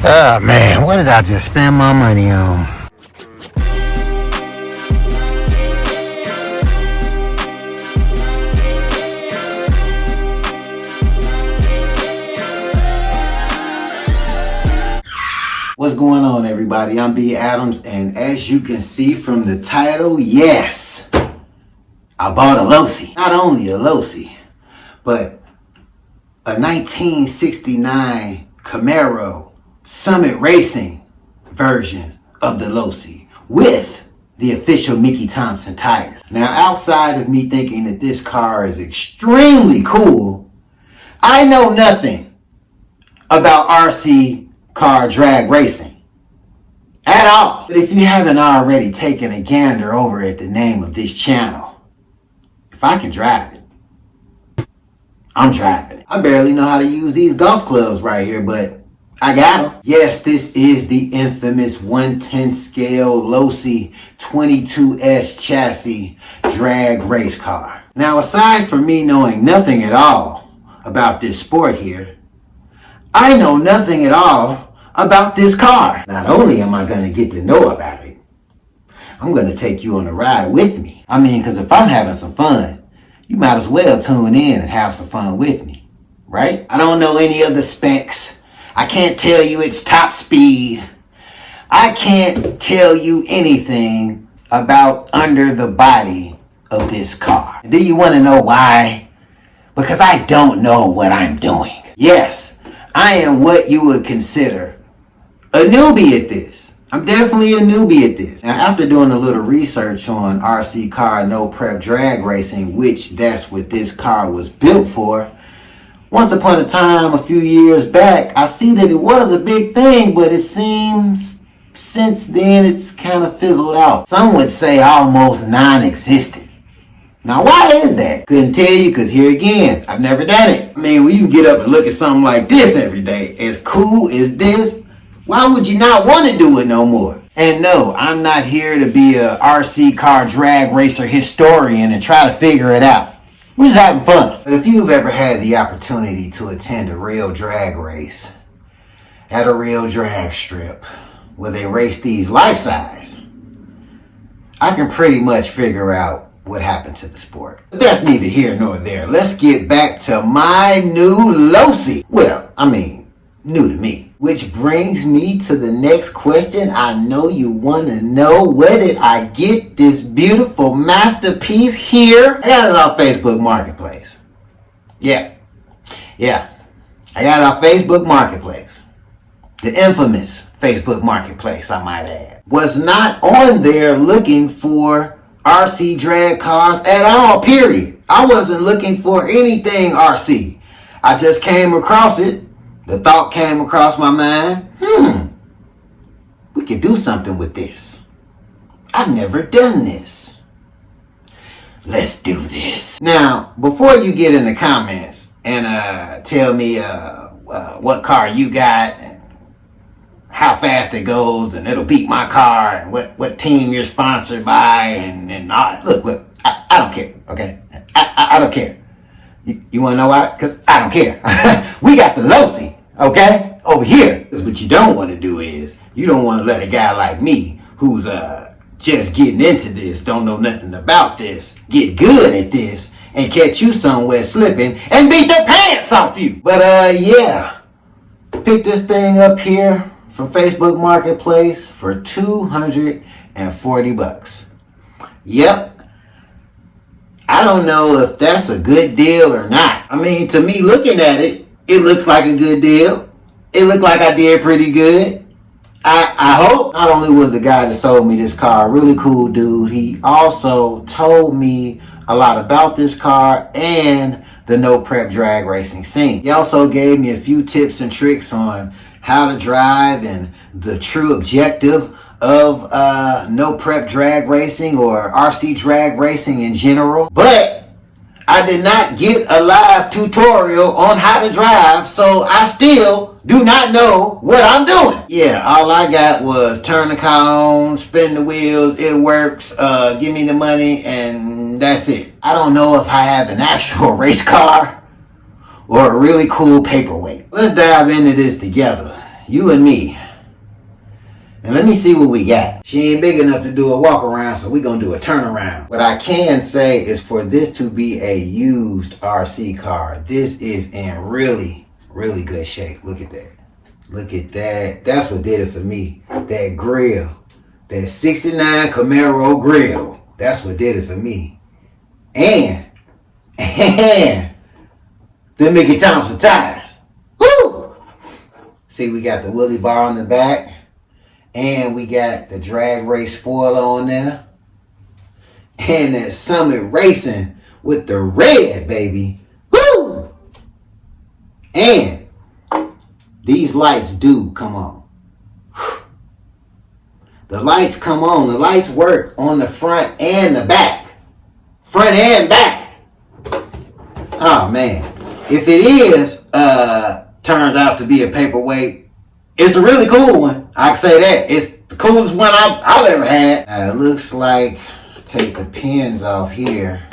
Oh man, what did I just spend my money on? What's going on, everybody? I'm B. Adams, and as you can see from the title, yes, I bought a LOSI. Not only a LOSI, but a 1969 Camaro Summit Racing version of the LOSI with the official Mickey Thompson tires. Now, outside of me thinking that this car is extremely cool, I know nothing about RC car drag racing at all. But if you haven't already taken a gander over at the name of this channel, if I can drive it, I'm driving it. I barely know how to use these golf clubs right here, but I got them. Yes, this is the infamous 1/10 scale LOSI 22s chassis drag race car. Now, aside from me knowing nothing at all about this sport here, I know nothing at all about this car. Not only am I going to get to know about it, I'm going to take you on a ride with me. I mean, because if I'm having some fun, you might as well tune in and have some fun with me, right? I don't know any of the specs. I can't tell you its top speed. I can't tell you anything about under the body of this car. Do you want to know why? Because I don't know what I'm doing. Yes, I am what you would consider a newbie at this. I'm definitely a newbie at this. Now, after doing a little research on RC car no prep drag racing, which that's what this car was built for, once upon a time, a few years back, I see that it was a big thing, but it seems since then it's kind of fizzled out. Some would say almost non-existent. Now, why is that? Couldn't tell you, because here again, I've never done it. I mean, when you get up and look at something like this every day, as cool as this, why would you not want to do it no more? And no, I'm not here to be a RC car drag racer historian and try to figure it out. We're just having fun. But if you've ever had the opportunity to attend a real drag race at a real drag strip where they race these life-size, I can pretty much figure out what happened to the sport. But that's neither here nor there. Let's get back to my new LOSI. Well, I mean, new to me. Which brings me to the next question. I know you want to know, where did I get this beautiful masterpiece here? I got it off Facebook Marketplace. Yeah. I got it off Facebook Marketplace. The infamous Facebook Marketplace, I might add. Was not on there looking for RC drag cars at all, period. I wasn't looking for anything RC. I just came across it. The thought came across my mind, we could do something with this. I've never done this. Let's do this. Now, before you get in the comments and tell me what car you got and how fast it goes and it'll beat my car and what team you're sponsored by and look, I don't care, okay? I don't care. You want to know why? Because I don't care. We got the LOSI, okay? Over here. Because what you don't want to do is, you don't want to let a guy like me, who's just getting into this, don't know nothing about this, get good at this, and catch you somewhere slipping and beat the pants off you. But yeah, pick this thing up here from Facebook Marketplace for $240. Yep. I don't know if that's a good deal or not. I mean, to me, looking at it, it looks like a good deal. It looked like I did pretty good. I hope. Not only was the guy that sold me this car a really cool dude, he also told me a lot about this car and the no prep drag racing scene. He also gave me a few tips and tricks on how to drive and the true objective of no prep drag racing or RC drag racing in general. But I did not get a live tutorial on how to drive, so I still do not know what I'm doing. Yeah, all I got was turn the car on, spin the wheels, it works, give me the money, and that's it. I don't know if I have an actual race car or a really cool paperweight. Let's dive into this together you and me. And let me see what we got. She ain't big enough to do a walk around, so we gonna do a turnaround. What I can say is for this to be a used RC car, this is in really, really good shape. Look at that. Look at that. That's what did it for me. That grill. That 69 Camaro grill. That's what did it for me. And the Mickey Thompson tires. Woo! See, we got the Willie bar on the back. And we got the drag race spoiler on there. And that Summit Racing with the red, baby. Woo! And these lights do come on. The lights come on. The lights work on the front and the back. Front and back. Oh, man. If it is, turns out to be a paperweight, it's a really cool one. I can say that. It's the coolest one I've ever had. It looks like, take the pins off here.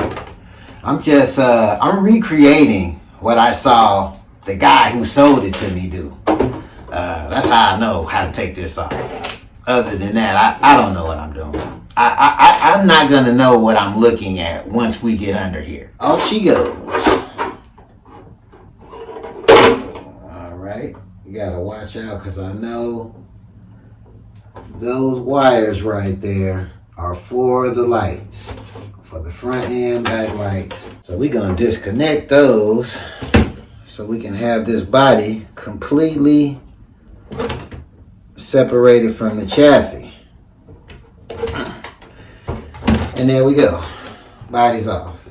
I'm recreating what I saw the guy who sold it to me do. That's how I know how to take this off. Other than that, I don't know what I'm doing. I'm not going to know what I'm looking at once we get under here. Off she goes. All right. You got to watch out because I know those wires right there are for the lights. For the front and back lights. So we're going to disconnect those so we can have this body completely separated from the chassis. And there we go. Body's off.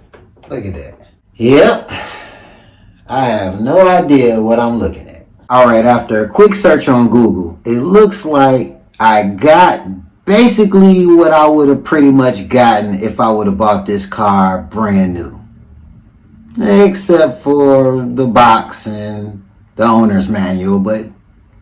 Look at that. Yep. I have no idea what I'm looking at. Alright, after a quick search on Google, it looks like I got basically what I would have pretty much gotten if I would have bought this car brand new. Except for the box and the owner's manual, but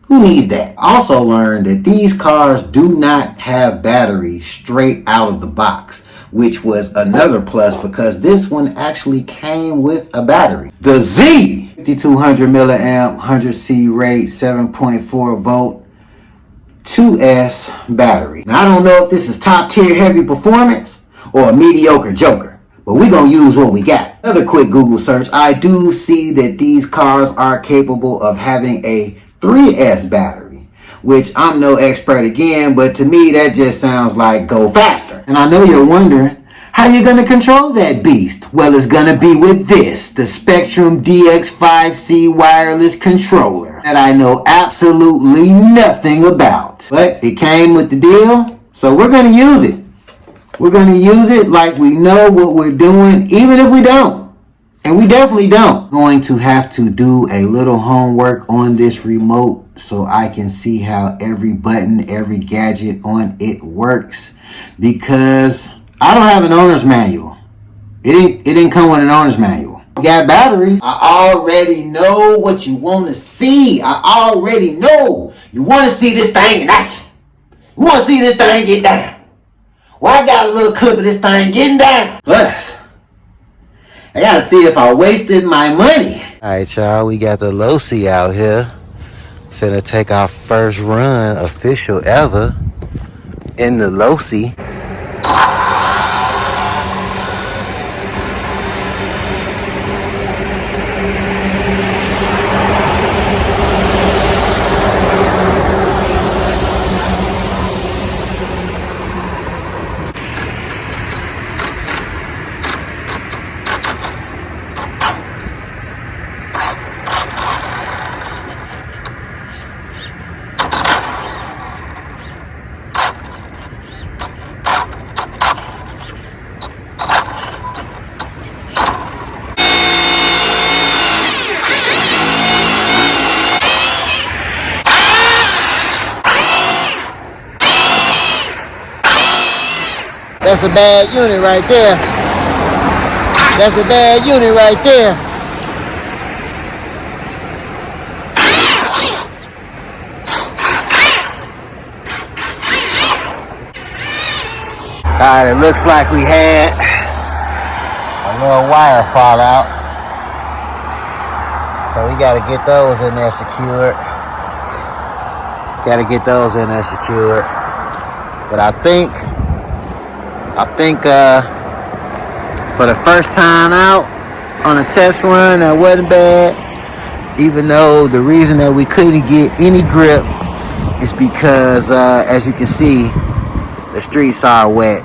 who needs that? Also learned that these cars do not have batteries straight out of the box, which was another plus because this one actually came with a battery. The Z 5200 milliamp 100C rate 7.4 volt 2S battery. Now I don't know if this is top tier heavy performance or a mediocre joker, but we're gonna use what we got. Another quick Google search, I do see that these cars are capable of having a 3S battery, which I'm no expert again, but to me that just sounds like go faster. And I know you're wondering, how you gonna control that beast? Well, it's gonna be with this, the Spectrum DX5C wireless controller that I know absolutely nothing about. But it came with the deal, so we're gonna use it. We're gonna use it like we know what we're doing, even if we don't. And we definitely don't. Going to have to do a little homework on this remote so I can see how every button, every gadget on it works, because I don't have an owner's manual. It didn't come with an owner's manual. You got batteries. I already know what you want to see. I already know. You want to see this thing in action. You want to see this thing get down. Well, I got a little clip of this thing getting down. Plus, I gotta see if I wasted my money. Alright, y'all, we got the LOSI out here. Finna take our first run, official ever, in the LOSI. That's a bad unit right there. That's a bad unit right there. Alright, it looks like we had a little wire fall out. So we gotta get those in there secured. Gotta get those in there secured. But I think for the first time out on a test run, that wasn't bad. Even though the reason that we couldn't get any grip is because, as you can see, the streets are wet.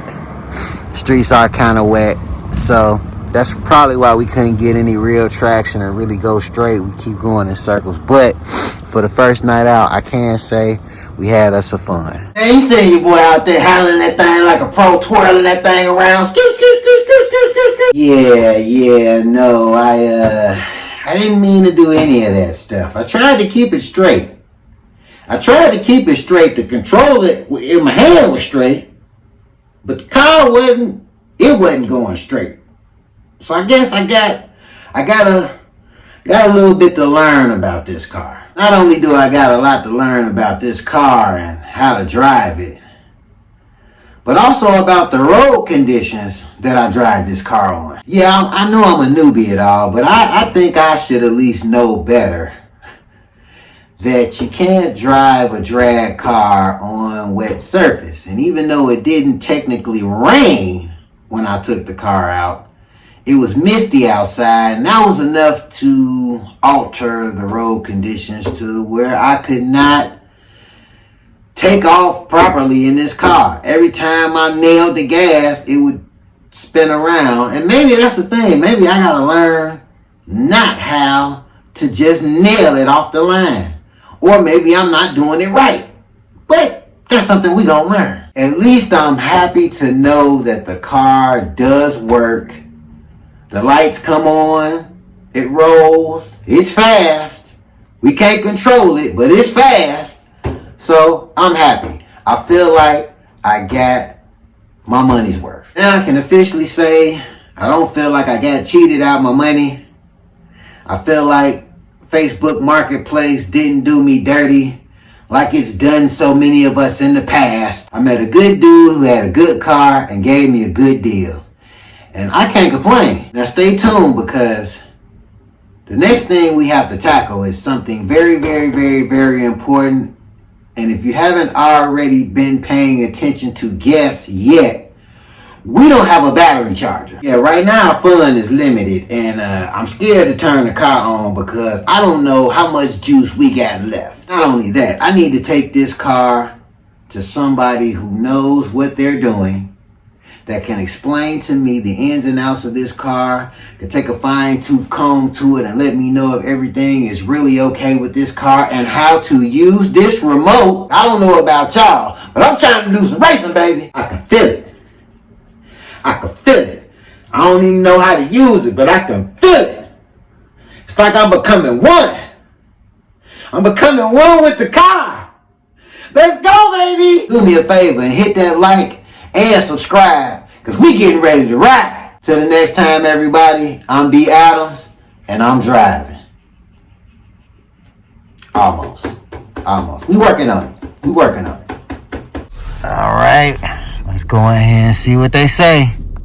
The streets are kind of wet. So that's probably why we couldn't get any real traction and really go straight. We keep going in circles. But for the first night out, I can say we had us some fun. Hey, you see your boy out there handling that thing like a pro, twirling that thing around. Yeah, no, I didn't mean to do any of that stuff. I tried to keep it straight. I tried to keep it straight. To control it, my hand was straight, but the car wasn't going straight. So I guess I got a little bit to learn about this car. Not only do I got a lot to learn about this car and how to drive it, but also about the road conditions that I drive this car on. Yeah, I know I'm a newbie at all, but I think I should at least know better that you can't drive a drag car on wet surface. And even though it didn't technically rain when I took the car out, it was misty outside, and that was enough to alter the road conditions to where I could not take off properly in this car. Every time I nailed the gas, it would spin around. And maybe that's the thing. Maybe I gotta learn not how to just nail it off the line. Or maybe I'm not doing it right. But that's something we gonna learn. At least I'm happy to know that the car does work. The lights come on, it rolls, it's fast. We can't control it, but it's fast. So I'm happy. I feel like I got my money's worth. Now I can officially say I don't feel like I got cheated out of my money. I feel like Facebook Marketplace didn't do me dirty like it's done so many of us in the past. I met a good dude who had a good car and gave me a good deal. And I can't complain. Now stay tuned, because the next thing we have to tackle is something very, very, very, very important. And if you haven't already been paying attention to guests yet, we don't have a battery charger. Yeah, right now fun is limited, and I'm scared to turn the car on because I don't know how much juice we got left. Not only that, I need to take this car to somebody who knows what they're doing, that can explain to me the ins and outs of this car, can take a fine-tooth comb to it and let me know if everything is really okay with this car and how to use this remote. I don't know about y'all, but I'm trying to do some racing, baby. I can feel it. I can feel it. I don't even know how to use it, but I can feel it. It's like I'm becoming one. I'm becoming one with the car. Let's go, baby. Do me a favor and hit that like and subscribe, because we getting ready to ride. Till the next time, everybody, I'm B. Adams, and I'm driving. Almost. We working on it. All right, let's go ahead and see what they say.